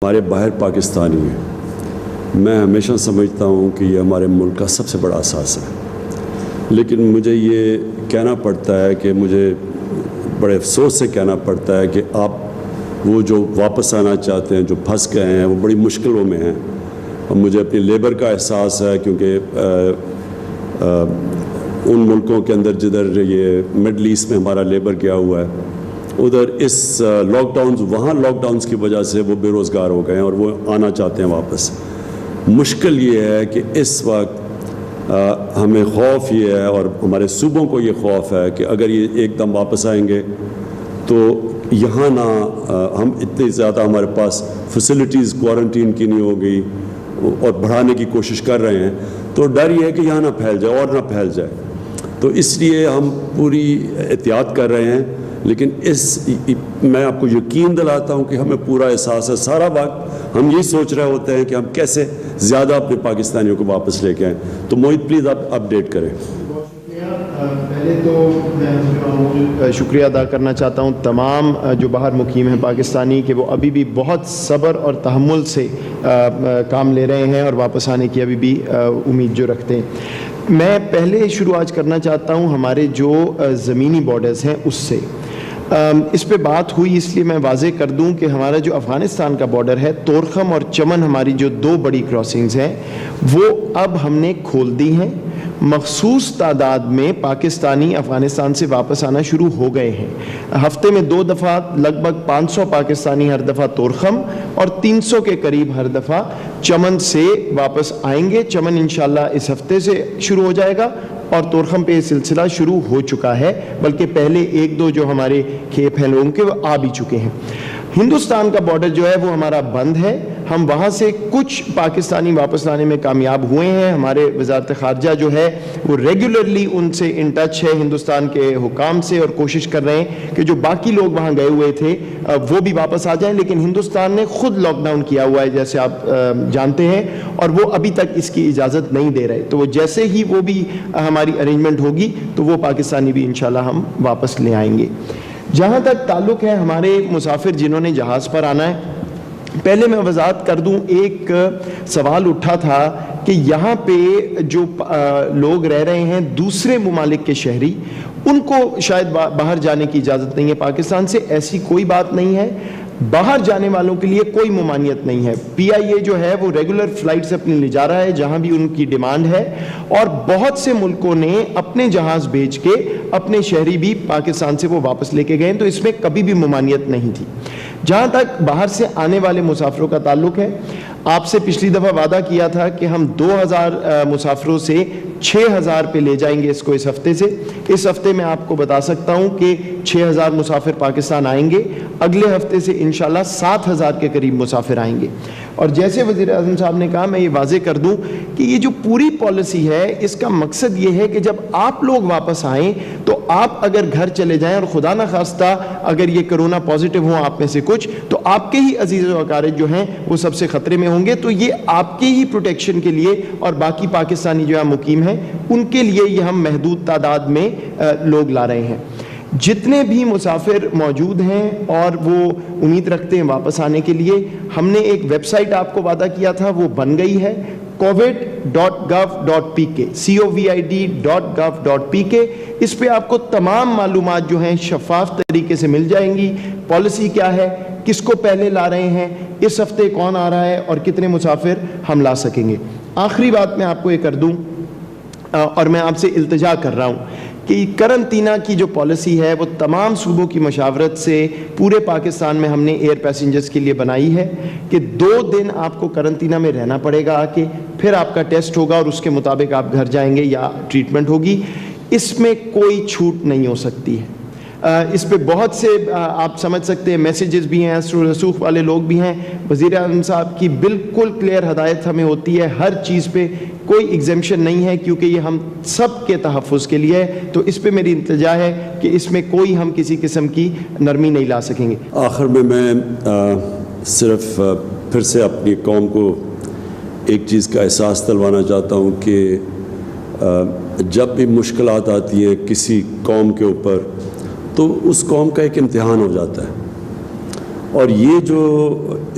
ہمارے باہر پاکستانی ہیں، میں ہمیشہ سمجھتا ہوں کہ یہ ہمارے ملک کا سب سے بڑا اثاثہ ہے، لیکن مجھے یہ کہنا پڑتا ہے کہ مجھے بڑے افسوس سے کہنا پڑتا ہے کہ آپ وہ جو واپس آنا چاہتے ہیں، جو پھنس گئے ہیں، وہ بڑی مشکلوں میں ہیں، اور مجھے اپنی لیبر کا احساس ہے، کیونکہ ان ملکوں کے اندر جدھر یہ مڈل ایسٹ میں ہمارا لیبر گیا ہوا ہے، ادھر اس لاک ڈاؤنز، وہاں لاک ڈاؤنز کی وجہ سے وہ بے روزگار ہو گئے ہیں اور وہ آنا چاہتے ہیں واپس۔ مشکل یہ ہے کہ اس وقت ہمیں خوف یہ ہے، اور ہمارے صوبوں کو یہ خوف ہے کہ اگر یہ ایک دم واپس آئیں گے تو یہاں نہ ہم اتنی زیادہ ہمارے پاس فیسلٹیز کوارنٹین کی نہیں ہو گئی اور بڑھانے کی کوشش کر رہے ہیں، تو ڈر یہ ہے کہ یہاں نہ پھیل جائے اور نہ پھیل جائے، تو اس لیے ہم پوری احتیاط کر رہے ہیں۔ لیکن میں آپ کو یقین دلاتا ہوں کہ ہمیں پورا احساس ہے، سارا وقت ہم یہی سوچ رہے ہوتے ہیں کہ ہم کیسے زیادہ اپنے پاکستانیوں کو واپس لے کے آئیں۔ تو موہت پلیز آپ اپڈیٹ کریں۔ پہلے تو میں شکریہ ادا کرنا چاہتا ہوں تمام جو باہر مقیم ہیں پاکستانی، کہ وہ ابھی بھی بہت صبر اور تحمل سے کام لے رہے ہیں اور واپس آنے کی ابھی بھی امید جو رکھتے ہیں۔ میں پہلے شروع آج کرنا چاہتا ہوں ہمارے جو زمینی بارڈرز ہیں اس سے۔ اس پہ بات ہوئی اس لیے میں واضح کر دوں کہ ہمارا جو افغانستان کا بارڈر ہے، طورخم اور چمن ہماری جو دو بڑی کراسنگز ہیں، وہ اب ہم نے کھول دی ہیں۔ مخصوص تعداد میں پاکستانی افغانستان سے واپس آنا شروع ہو گئے ہیں۔ ہفتے میں 2 دفعہ لگ بھگ 500 پاکستانی ہر دفعہ طورخم اور 300 کے قریب ہر دفعہ چمن سے واپس آئیں گے۔ چمن انشاءاللہ اس ہفتے سے شروع ہو جائے گا اور طورخم پہ یہ سلسلہ شروع ہو چکا ہے، بلکہ پہلے 1-2 جو ہمارے کھیپ ہیں لوگوں کے وہ آ بھی چکے ہیں۔ ہندوستان کا بارڈر جو ہے وہ ہمارا بند ہے، ہم وہاں سے کچھ پاکستانی واپس لانے میں کامیاب ہوئے ہیں۔ ہمارے وزارت خارجہ جو ہے وہ ریگولرلی ان سے ان ٹچ ہے، ہندوستان کے حکام سے، اور کوشش کر رہے ہیں کہ جو باقی لوگ وہاں گئے ہوئے تھے وہ بھی واپس آ جائیں، لیکن ہندوستان نے خود لاک ڈاؤن کیا ہوا ہے جیسے آپ جانتے ہیں، اور وہ ابھی تک اس کی اجازت نہیں دے رہے۔ تو وہ جیسے ہی وہ بھی ہماری ارینجمنٹ ہوگی تو وہ پاکستانی بھی انشاءاللہ ہم واپس لے آئیں گے۔ جہاں تک تعلق ہے ہمارے مسافر جنہوں نے جہاز پر آنا ہے، پہلے میں وضاحت کر دوں، ایک سوال اٹھا تھا کہ یہاں پہ جو لوگ رہ رہے ہیں دوسرے ممالک کے شہری، ان کو شاید باہر جانے کی اجازت نہیں ہے پاکستان سے۔ ایسی کوئی بات نہیں ہے، باہر جانے والوں کے لیے کوئی ممانعت نہیں ہے۔ پی آئی اے جو ہے وہ ریگولر فلائٹس اپنی لے جا رہا ہے جہاں بھی ان کی ڈیمانڈ ہے، اور بہت سے ملکوں نے اپنے جہاز بھیج کے اپنے شہری بھی پاکستان سے وہ واپس لے کے گئے، تو اس میں کبھی بھی ممانعت نہیں تھی۔ جہاں تک باہر سے آنے والے مسافروں کا تعلق ہے، آپ سے پچھلی دفعہ وعدہ کیا تھا کہ ہم 2000 مسافروں سے 6000 پہ لے جائیں گے اس کو اس ہفتے سے۔ اس ہفتے میں آپ کو بتا سکتا ہوں کہ 6000 مسافر پاکستان آئیں گے، اگلے ہفتے سے انشاءاللہ 7000 کے قریب مسافر آئیں گے۔ اور جیسے وزیر اعظم صاحب نے کہا، میں یہ واضح کر دوں کہ یہ جو پوری پالیسی ہے اس کا مقصد یہ ہے کہ جب آپ لوگ واپس آئیں تو آپ اگر گھر چلے جائیں اور خدا نخواستہ اگر یہ کرونا پازیٹیو ہوں آپ میں سے کچھ، تو آپ کے ہی عزیز و اقارب جو ہیں وہ سب سے خطرے میں ہوں گے۔ تو یہ آپ کی ہی پروٹیکشن کے لیے اور باقی پاکستانی جو ہیں مقیم ہیں ان کے لیے یہ ہم محدود تعداد میں لوگ لا رہے ہیں۔ جتنے بھی مسافر موجود ہیں اور وہ امید رکھتے ہیں واپس آنے کے لیے، ہم نے ایک ویب سائٹ آپ کو وعدہ کیا تھا، وہ بن گئی ہے، covid.gov.pk covid.gov.pk۔ اس پہ آپ کو تمام معلومات جو ہیں شفاف طریقے سے مل جائیں گی۔ پالیسی کیا ہے، کس کو پہلے لا رہے ہیں، اس ہفتے کون آ رہا ہے اور کتنے مسافر ہم لا سکیں گے۔ آخری بات میں آپ کو یہ کر دوں، اور میں آپ سے التجا کر رہا ہوں کہ قرنطینہ کی جو پالیسی ہے وہ تمام صوبوں کی مشاورت سے پورے پاکستان میں ہم نے ایئر پیسنجرز کے لیے بنائی ہے کہ 2 دن آپ کو قرنطینہ میں رہنا پڑے گا، آ کے پھر آپ کا ٹیسٹ ہوگا اور اس کے مطابق آپ گھر جائیں گے یا ٹریٹمنٹ ہوگی۔ اس میں کوئی چھوٹ نہیں ہو سکتی ہے۔ اس پہ بہت سے آپ سمجھ سکتے ہیں میسیجز بھی ہیں، رسوخ والے لوگ بھی ہیں۔ وزیر اعظم صاحب کی بالکل کلیئر ہدایت ہمیں ہوتی ہے، ہر چیز پہ کوئی ایگزیمشن نہیں ہے، کیونکہ یہ ہم سب کے تحفظ کے لیے ہے۔ تو اس پہ میری التجا ہے کہ اس میں کوئی ہم کسی قسم کی نرمی نہیں لا سکیں گے۔ آخر میں صرف پھر سے اپنی قوم کو ایک چیز کا احساس دلوانا چاہتا ہوں کہ جب بھی مشکلات آتی ہیں کسی قوم کے اوپر تو اس قوم کا ایک امتحان ہو جاتا ہے، اور یہ جو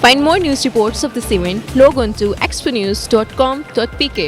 Find more news reports of this event, log on to exponews.com.pk.